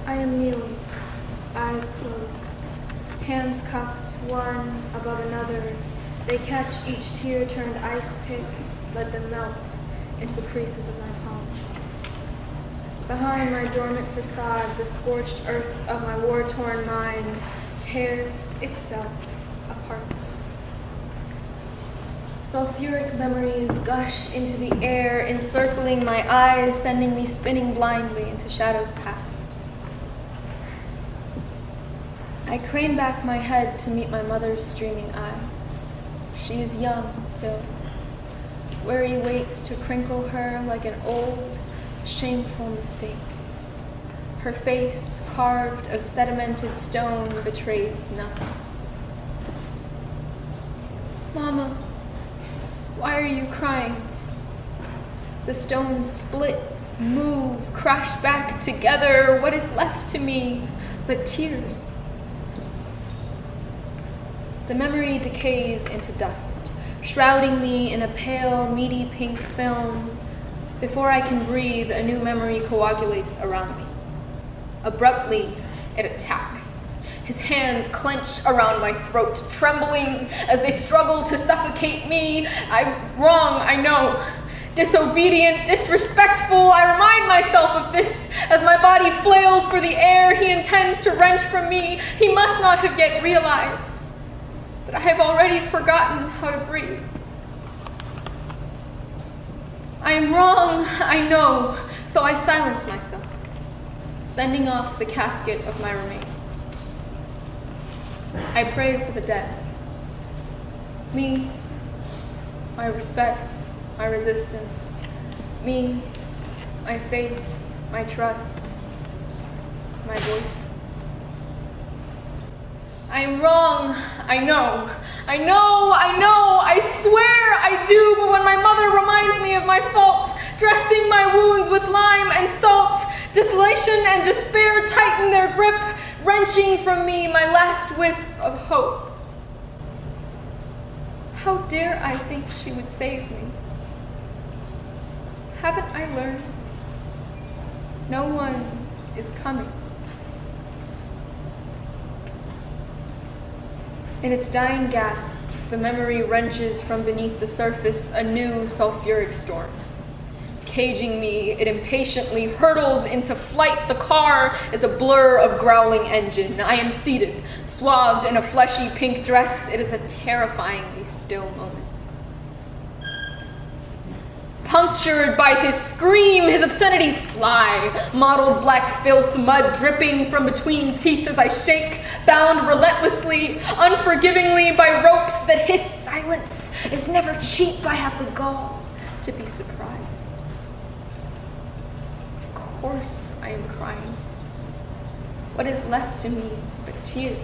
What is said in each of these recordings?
I am kneeling, eyes closed, hands cupped, one above another. They catch each tear-turned ice pick, let them melt into the creases of my palms. Behind my dormant facade, the scorched earth of my war-torn mind tears itself apart. Sulfuric memories gush into the air, encircling my eyes, sending me spinning blindly into shadows past. I crane back my head to meet my mother's streaming eyes. She is young still. Worry waits to crinkle her like an old, shameful mistake. Her face, carved of sedimented stone, betrays nothing. Mama, why are you crying? The stones split, move, crash back together. What is left to me but tears? The memory decays into dust, shrouding me in a pale, meaty pink film. Before I can breathe, a new memory coagulates around me. Abruptly, it attacks. His hands clench around my throat, trembling as they struggle to suffocate me. I'm wrong, I know. Disobedient, disrespectful, I remind myself of this as my body flails for the air he intends to wrench from me. He must not have yet realized that I have already forgotten how to breathe. I am wrong, I know, so I silence myself, sending off the casket of my remains. I pray for the dead. Me, my respect, my resistance. Me, my faith, my trust, my voice. I am wrong, I know, I swear I do, but when my mother reminds me of my fault, dressing my wounds with lime and salt, desolation and despair tighten their grip, wrenching from me my last wisp of hope. How dare I think she would save me? Haven't I learned? No one is coming. In its dying gasps, the memory wrenches from beneath the surface a new sulfuric storm. Caging me, it impatiently hurtles into flight. The car is a blur of growling engine. I am seated, swathed in a fleshy pink dress. It is a terrifyingly still moment. Punctured by his scream, his obscenities fly. Mottled black filth, mud dripping from between teeth as I shake, bound relentlessly, unforgivingly by ropes that hiss. Silence is never cheap. I have the gall to be surprised. Of course I am crying. What is left to me but tears?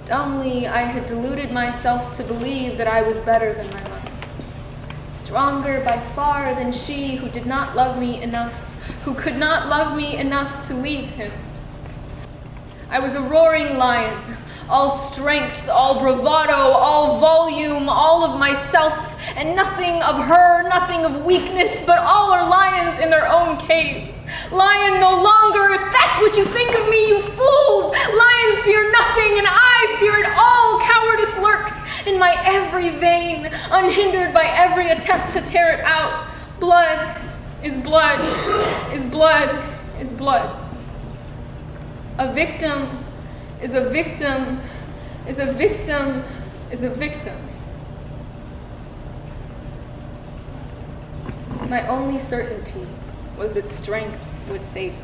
Dumbly, I had deluded myself to believe that I was better than my mother. Stronger by far than she who did not love me enough, who could not love me enough to leave him. I was a roaring lion, all strength, all bravado, all volume, all of myself, and nothing of her, nothing of weakness, but all are lions in their own caves. Lion no longer, if that's what you think of me, you fools! Lions fear nothing, and I fear it all. Cowardice lurks in my every vein, unhindered by every attempt to tear it out. Blood is blood, is blood, is blood. A victim is a victim, is a victim, is a victim. My only certainty was that strength would save me.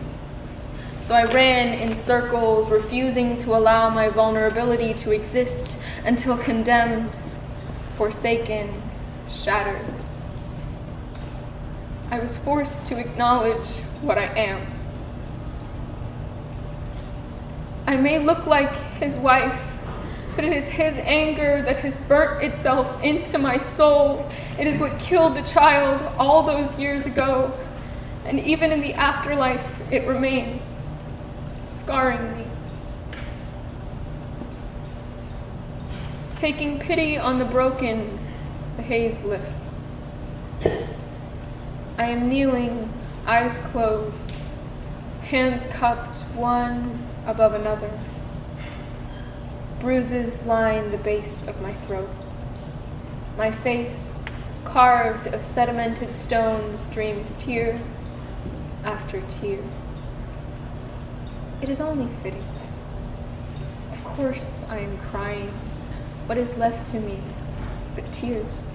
So I ran in circles, refusing to allow my vulnerability to exist until condemned, forsaken, shattered. I was forced to acknowledge what I am. I may look like his wife, but it is his anger that has burnt itself into my soul. It is what killed the child all those years ago, and even in the afterlife, it remains, scarring me. Taking pity on the broken, the haze lifts. I am kneeling, eyes closed, hands cupped one above another. Bruises line the base of my throat. My face, carved of sedimented stone, streams tear after tear. It is only fitting. Of course I am crying. What is left to me but tears?